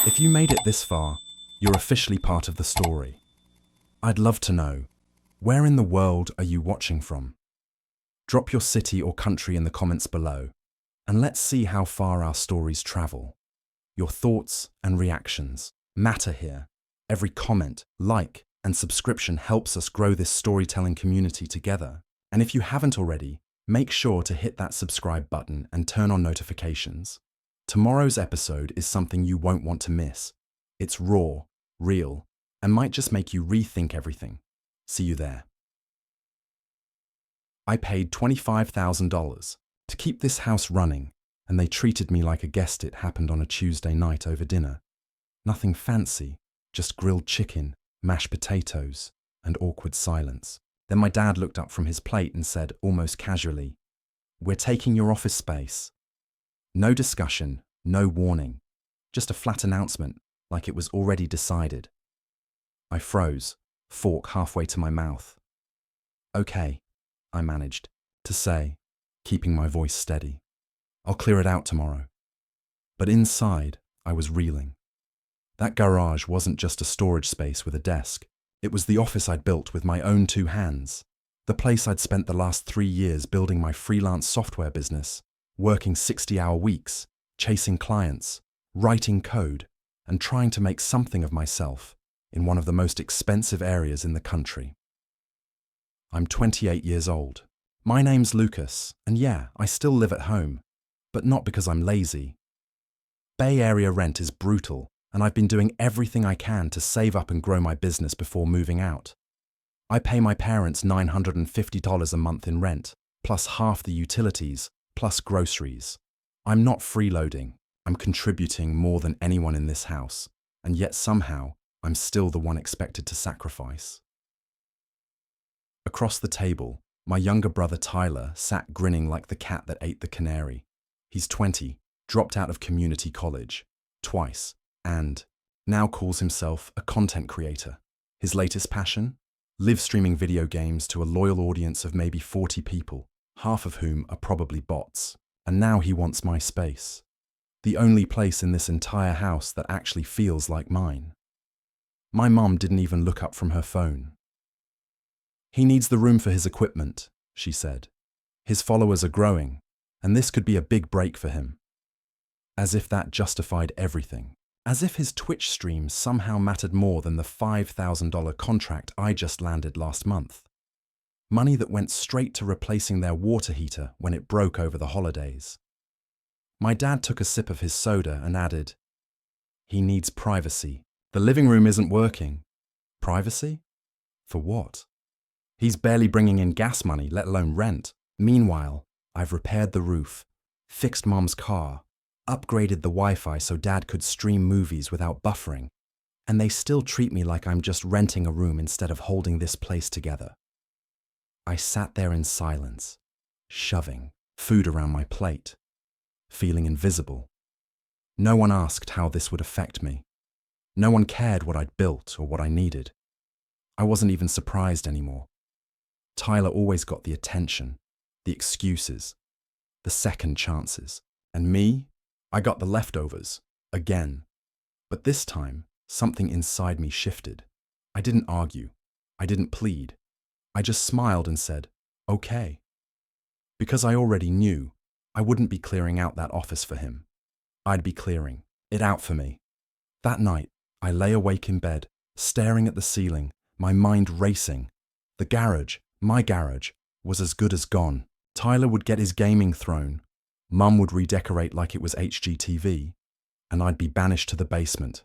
If you made it this far, you're officially part of the story. I'd love to know, where in the world are you watching from? Drop your city or country in the comments below, and let's see how far our stories travel. Your thoughts and reactions matter here. Every comment, like, and subscription helps us grow this storytelling community together. And if you haven't already, make sure to hit that subscribe button and turn on notifications. Tomorrow's episode is something you won't want to miss. It's raw, real, and might just make you rethink everything. See you there. I paid $25,000 to keep this house running, and they treated me like a guest. It happened on a Tuesday night over dinner. Nothing fancy, just grilled chicken, mashed potatoes, and awkward silence. Then my dad looked up from his plate and said, almost casually, "We're taking your office space." No discussion, no warning, just a flat announcement, like it was already decided. I froze, fork halfway to my mouth. "Okay," I managed to say, keeping my voice steady. "I'll clear it out tomorrow." But inside, I was reeling. That garage wasn't just a storage space with a desk. It was the office I'd built with my own two hands. The place I'd spent the last 3 years building my freelance software business, working 60-hour weeks, chasing clients, writing code, and trying to make something of myself in one of the most expensive areas in the country. I'm 28 years old. My name's Lucas, and yeah, I still live at home, but not because I'm lazy. Bay Area rent is brutal, and I've been doing everything I can to save up and grow my business before moving out. I pay my parents $950 a month in rent, plus half the utilities, plus groceries. I'm not freeloading. I'm contributing more than anyone in this house, and yet somehow I'm still the one expected to sacrifice. Across the table, my younger brother Tyler sat grinning like the cat that ate the canary. He's 20, dropped out of community college, twice, and now calls himself a content creator. His latest passion? Live streaming video games to a loyal audience of maybe 40 people, half of whom are probably bots. And now he wants my space. The only place in this entire house that actually feels like mine. My mum didn't even look up from her phone. "He needs the room for his equipment," she said. "His followers are growing, and this could be a big break for him." As if that justified everything. As if his Twitch stream somehow mattered more than the $5,000 contract I just landed last month. Money that went straight to replacing their water heater when it broke over the holidays. My dad took a sip of his soda and added, "He needs privacy. The living room isn't working." Privacy? For what? He's barely bringing in gas money, let alone rent. Meanwhile, I've repaired the roof, fixed Mom's car, upgraded the Wi-Fi so Dad could stream movies without buffering, and they still treat me like I'm just renting a room instead of holding this place together. I sat there in silence, shoving food around my plate, feeling invisible. No one asked how this would affect me. No one cared what I'd built or what I needed. I wasn't even surprised anymore. Tyler always got the attention, the excuses, the second chances. And me, I got the leftovers, again. But this time, something inside me shifted. I didn't argue. I didn't plead. I just smiled and said, "Okay." Because I already knew I wouldn't be clearing out that office for him. I'd be clearing it out for me. That night, I lay awake in bed, staring at the ceiling, my mind racing. The garage, my garage, was as good as gone. Tyler would get his gaming throne. Mum would redecorate like it was HGTV, and I'd be banished to the basement.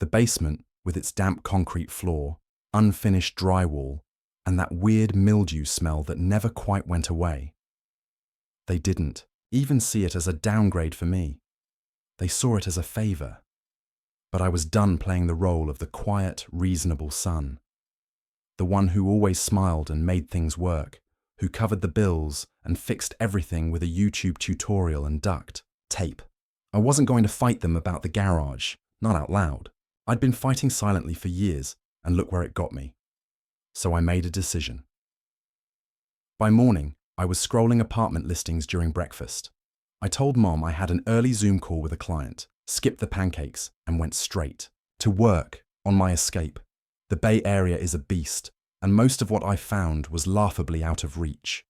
The basement, with its damp concrete floor, unfinished drywall, and that weird mildew smell that never quite went away. They didn't even see it as a downgrade for me. They saw it as a favor. But I was done playing the role of the quiet, reasonable son. The one who always smiled and made things work, who covered the bills and fixed everything with a YouTube tutorial and duct tape. I wasn't going to fight them about the garage, not out loud. I'd been fighting silently for years, and look where it got me. So I made a decision. By morning, I was scrolling apartment listings during breakfast. I told Mom I had an early Zoom call with a client, skipped the pancakes, and went straight to work on my escape. The Bay Area is a beast, and most of what I found was laughably out of reach.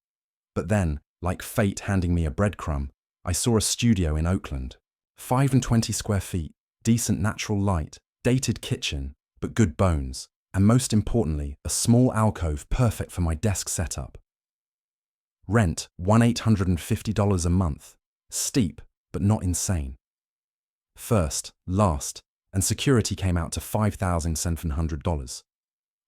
But then, like fate handing me a breadcrumb, I saw a studio in Oakland. 520 square feet, decent natural light, dated kitchen, but good bones, and most importantly, a small alcove perfect for my desk setup. Rent, $1,850 a month. Steep, but not insane. First, last, and security came out to $5,700.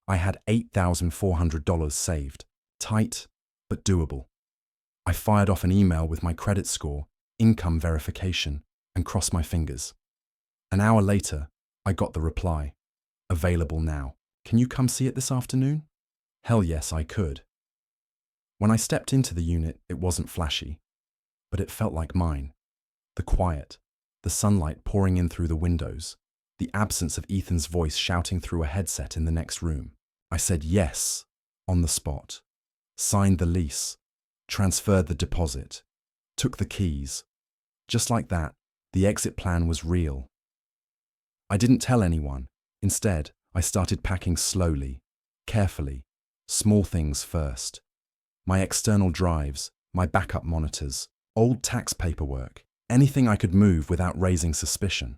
I had $8,400 saved. Tight, but doable. I fired off an email with my credit score, income verification, and crossed my fingers. An hour later, I got the reply. Available now. Can you come see it this afternoon? Hell yes, I could. When I stepped into the unit, it wasn't flashy, but it felt like mine. The quiet, the sunlight pouring in through the windows, the absence of Ethan's voice shouting through a headset in the next room. I said yes, on the spot, signed the lease, transferred the deposit, took the keys. Just like that, the exit plan was real. I didn't tell anyone. Instead, I started packing slowly, carefully, small things first. My external drives, my backup monitors, old tax paperwork, anything I could move without raising suspicion.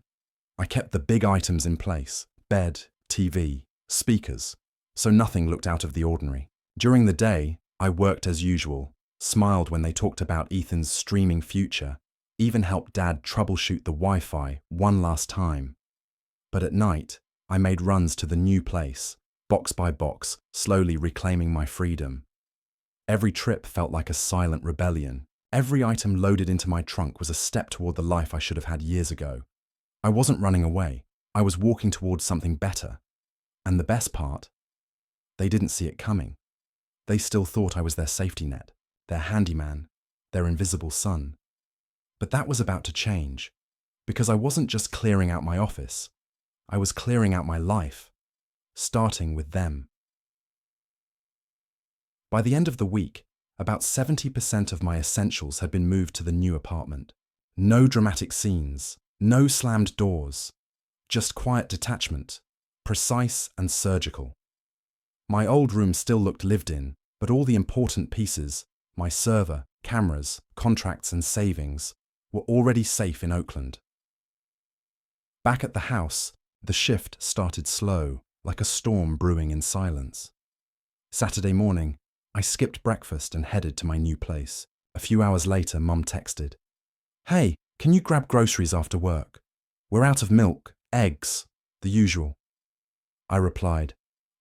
I kept the big items in place, bed, TV, speakers, so nothing looked out of the ordinary. During the day, I worked as usual, smiled when they talked about Ethan's streaming future, even helped Dad troubleshoot the Wi-Fi one last time. But at night, I made runs to the new place, box by box, slowly reclaiming my freedom. Every trip felt like a silent rebellion. Every item loaded into my trunk was a step toward the life I should have had years ago. I wasn't running away. I was walking towards something better. And the best part? They didn't see it coming. They still thought I was their safety net, their handyman, their invisible son. But that was about to change, because I wasn't just clearing out my office. I was clearing out my life, starting with them. By the end of the week, about 70% of my essentials had been moved to the new apartment. No dramatic scenes, no slammed doors, just quiet detachment, precise and surgical. My old room still looked lived in, but all the important pieces, my server, cameras, contracts and savings, were already safe in Oakland. Back at the house, the shift started slow, like a storm brewing in silence. Saturday morning, I skipped breakfast and headed to my new place. A few hours later, Mum texted, "Hey, can you grab groceries after work? We're out of milk, eggs, the usual." I replied,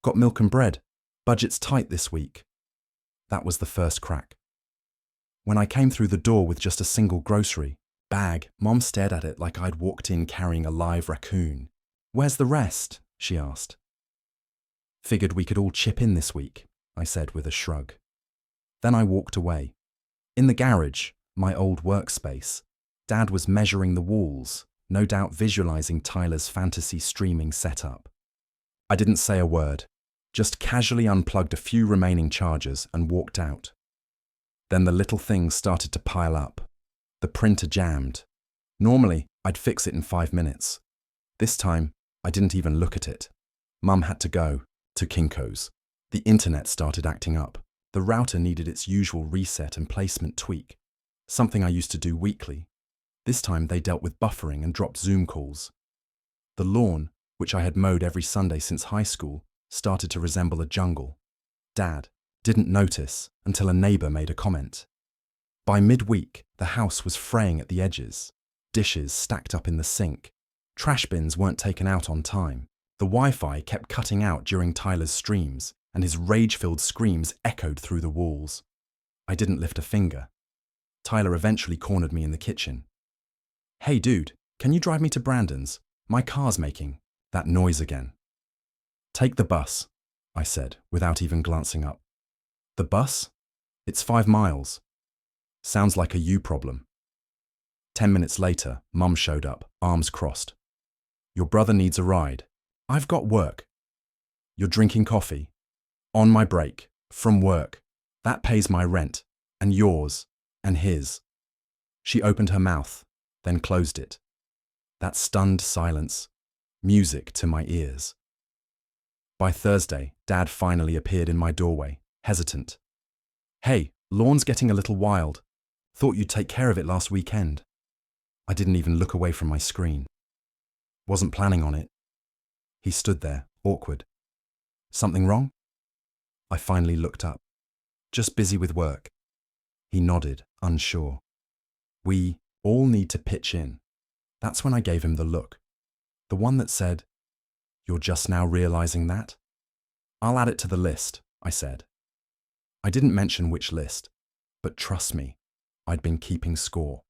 "Got milk and bread. Budget's tight this week." That was the first crack. When I came through the door with just a single grocery bag, Mom stared at it like I'd walked in carrying a live raccoon. "Where's the rest?" she asked. "Figured we could all chip in this week," I said with a shrug. Then I walked away. In the garage, my old workspace, Dad was measuring the walls, no doubt visualizing Tyler's fantasy streaming setup. I didn't say a word, just casually unplugged a few remaining chargers and walked out. Then the little things started to pile up. The printer jammed. Normally, I'd fix it in 5 minutes. This time, I didn't even look at it. Mum had to go to Kinko's. The internet started acting up. The router needed its usual reset and placement tweak, something I used to do weekly. This time they dealt with buffering and dropped Zoom calls. The lawn, which I had mowed every Sunday since high school, started to resemble a jungle. Dad didn't notice until a neighbor made a comment. By midweek, the house was fraying at the edges. Dishes stacked up in the sink. Trash bins weren't taken out on time. The Wi-Fi kept cutting out during Tyler's streams, and his rage-filled screams echoed through the walls. I didn't lift a finger. Tyler eventually cornered me in the kitchen. "Hey dude, can you drive me to Brandon's? My car's making that noise again." "Take the bus," I said, without even glancing up. "The bus? It's 5 miles. Sounds like a you problem." 10 minutes later, Mum showed up, arms crossed. "Your brother needs a ride. I've got work." "You're drinking coffee?" "On my break, from work. That pays my rent, and yours, and his." She opened her mouth, then closed it. That stunned silence, music to my ears. By Thursday, Dad finally appeared in my doorway, hesitant. "Hey, lawn's getting a little wild. Thought you'd take care of it last weekend." I didn't even look away from my screen. Wasn't planning on it. He stood there, awkward. "Something wrong?" I finally looked up. "Just busy with work." He nodded, unsure. "We all need to pitch in." That's when I gave him the look. The one that said, "You're just now realizing that?" "I'll add it to the list," I said. I didn't mention which list, but trust me, I'd been keeping score.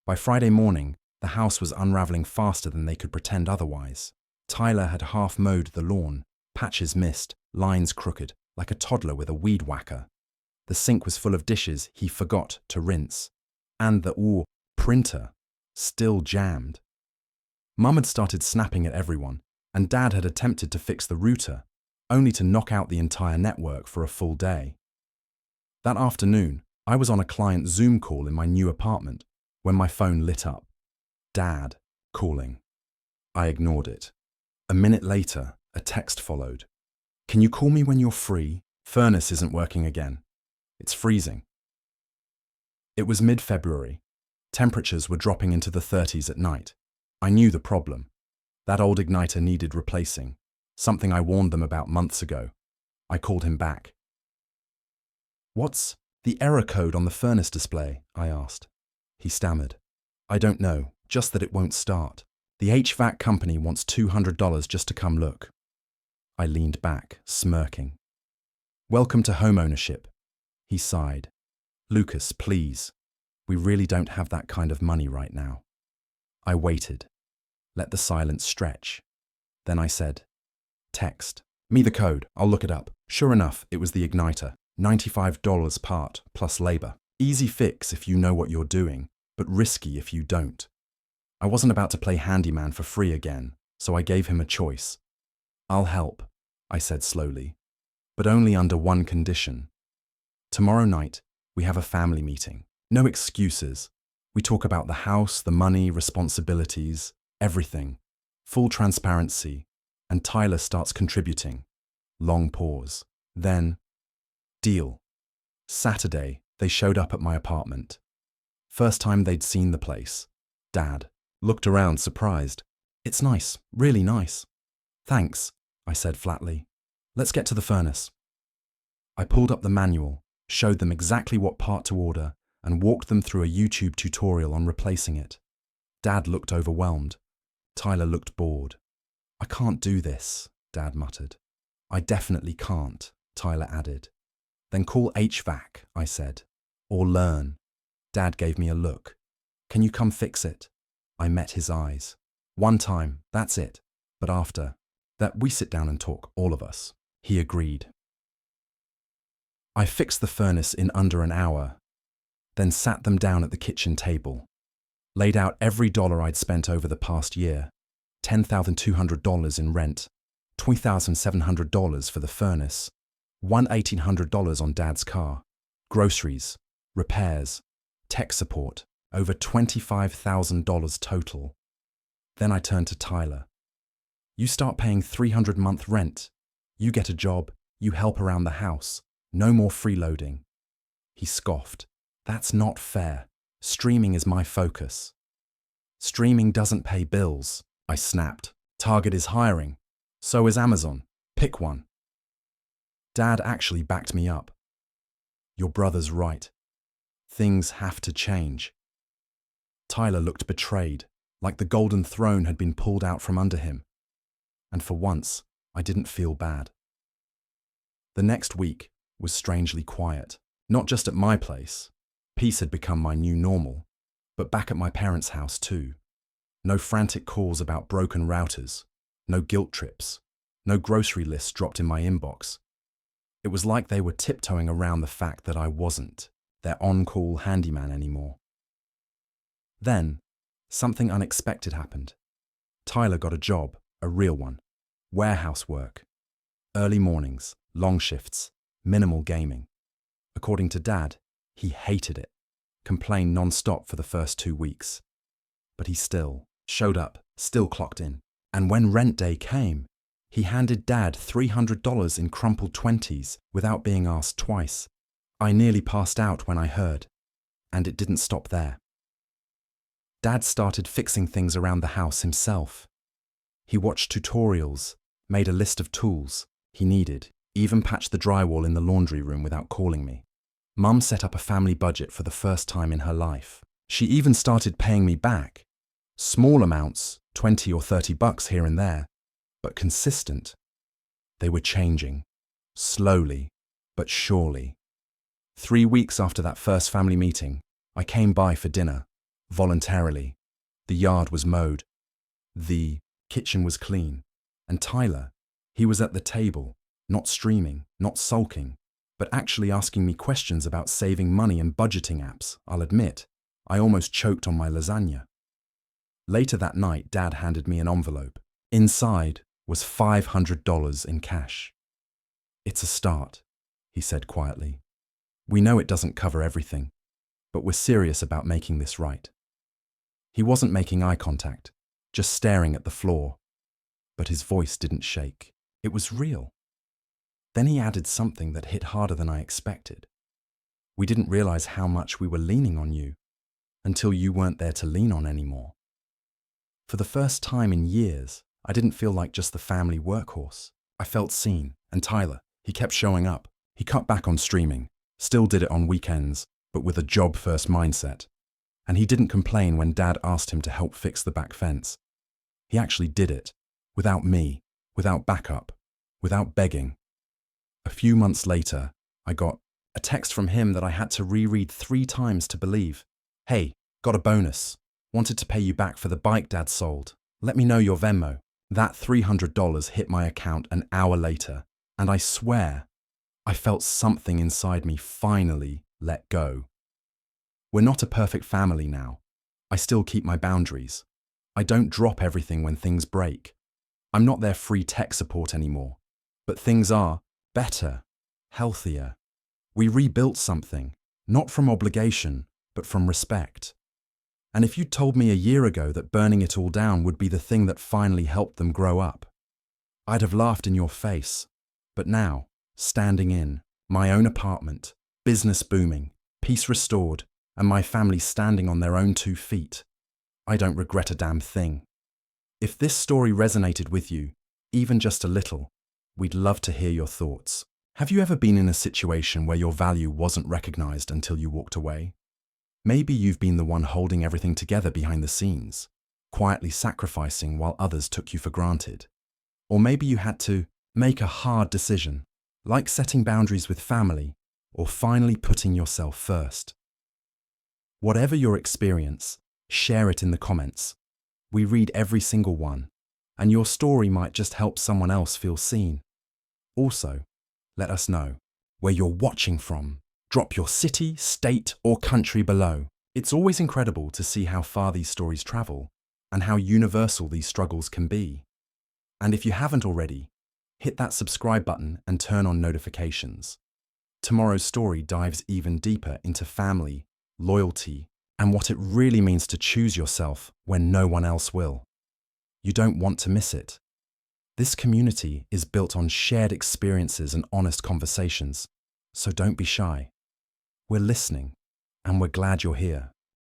By Friday morning, the house was unraveling faster than they could pretend otherwise. Tyler had half mowed the lawn, patches missed, lines crooked, like a toddler with a weed whacker. The sink was full of dishes he forgot to rinse. And the printer still jammed. Mum had started snapping at everyone, and Dad had attempted to fix the router, only to knock out the entire network for a full day. That afternoon, I was on a client Zoom call in my new apartment when my phone lit up. Dad calling. I ignored it. A minute later, a text followed. "Can you call me when you're free? Furnace isn't working again. It's freezing." It was mid-February. Temperatures were dropping into the 30s at night. I knew the problem. That old igniter needed replacing, something I warned them about months ago. I called him back. "What's the error code on the furnace display?" I asked. He stammered. "I don't know, just that it won't start. The HVAC company wants $200 just to come look." I leaned back, smirking. "Welcome to homeownership." He sighed. "Lucas, please. We really don't have that kind of money right now." I waited, let the silence stretch. Then I said, "Text me the code, I'll look it up." Sure enough, it was the igniter, $95 part plus labor. Easy fix if you know what you're doing, but risky if you don't. I wasn't about to play handyman for free again, so I gave him a choice. "I'll help," I said slowly, "but only under one condition. Tomorrow night, we have a family meeting. No excuses. We talk about the house, the money, responsibilities, everything. Full transparency. And Tyler starts contributing." Long pause. Then, deal. Saturday, they showed up at my apartment. First time they'd seen the place. Dad looked around surprised. "It's nice, really nice." "Thanks," I said flatly. "Let's get to the furnace." I pulled up the manual, showed them exactly what part to order, and walked them through a YouTube tutorial on replacing it. Dad looked overwhelmed. Tyler looked bored. "I can't do this," Dad muttered. "I definitely can't," Tyler added. "Then call HVAC," I said. "Or learn." Dad gave me a look. "Can you come fix it?" I met his eyes. "One time, that's it. But after that, we sit down and talk, all of us." He agreed. I fixed the furnace in under an hour, then sat them down at the kitchen table, laid out every dollar I'd spent over the past year, $10,200 in rent, $2,700 for the furnace, $1,800 on Dad's car, groceries, repairs, tech support, over $25,000 total. Then I turned to Tyler. "You start paying $300 a month rent. You get a job, you help around the house. No more freeloading." He scoffed. "That's not fair. Streaming is my focus." "Streaming doesn't pay bills," I snapped. "Target is hiring. So is Amazon. Pick one." Dad actually backed me up. "Your brother's right. Things have to change." Tyler looked betrayed, like the golden throne had been pulled out from under him. And for once, I didn't feel bad. The next week was strangely quiet, not just at my place. Peace had become my new normal, but back at my parents' house too. No frantic calls about broken routers, no guilt trips, no grocery lists dropped in my inbox. It was like they were tiptoeing around the fact that I wasn't their on-call handyman anymore. Then, something unexpected happened. Tyler got a job, a real one. Warehouse work. Early mornings, long shifts, minimal gaming. According to Dad, he hated it, complained non-stop for the first 2 weeks. But he still showed up, still clocked in. And when rent day came, he handed Dad $300 in crumpled 20s without being asked twice. I nearly passed out when I heard. And it didn't stop there. Dad started fixing things around the house himself. He watched tutorials, made a list of tools he needed, even patched the drywall in the laundry room without calling me. Mum set up a family budget for the first time in her life. She even started paying me back. Small amounts, 20 or 30 bucks here and there, but consistent. They were changing, slowly but surely. 3 weeks after that first family meeting, I came by for dinner, voluntarily. The yard was mowed. The kitchen was clean. And Tyler, he was at the table, not streaming, not sulking, but actually asking me questions about saving money and budgeting apps. I'll admit, I almost choked on my lasagna. Later that night, Dad handed me an envelope. Inside was $500 in cash. "It's a start," he said quietly. "We know it doesn't cover everything, but we're serious about making this right." He wasn't making eye contact, just staring at the floor, but his voice didn't shake. It was real. Then he added something that hit harder than I expected. "We didn't realize how much we were leaning on you until you weren't there to lean on anymore." For the first time in years, I didn't feel like just the family workhorse. I felt seen, and Tyler, he kept showing up. He cut back on streaming, still did it on weekends, but with a job-first mindset. And he didn't complain when Dad asked him to help fix the back fence. He actually did it, without me, without backup, without begging. A few months later, I got a text from him that I had to reread 3 times to believe. "Hey, got a bonus. Wanted to pay you back for the bike Dad sold. Let me know your Venmo." That $300 hit my account an hour later, and I swear, I felt something inside me finally let go. We're not a perfect family now. I still keep my boundaries. I don't drop everything when things break. I'm not their free tech support anymore. But things are better, healthier. We rebuilt something, not from obligation, but from respect. And if you'd told me a year ago that burning it all down would be the thing that finally helped them grow up, I'd have laughed in your face. But now, standing in my own apartment, business booming, peace restored, and my family standing on their own 2 feet, I don't regret a damn thing. If this story resonated with you, even just a little, we'd love to hear your thoughts. Have you ever been in a situation where your value wasn't recognized until you walked away? Maybe you've been the one holding everything together behind the scenes, quietly sacrificing while others took you for granted. Or maybe you had to make a hard decision, like setting boundaries with family, or finally putting yourself first. Whatever your experience, share it in the comments. We read every single one, and your story might just help someone else feel seen. Also, let us know where you're watching from. Drop your city, state, or country below. It's always incredible to see how far these stories travel and how universal these struggles can be. And if you haven't already, hit that subscribe button and turn on notifications. Tomorrow's story dives even deeper into family, loyalty, and what it really means to choose yourself when no one else will. You don't want to miss it. This community is built on shared experiences and honest conversations, so don't be shy. We're listening, and we're glad you're here.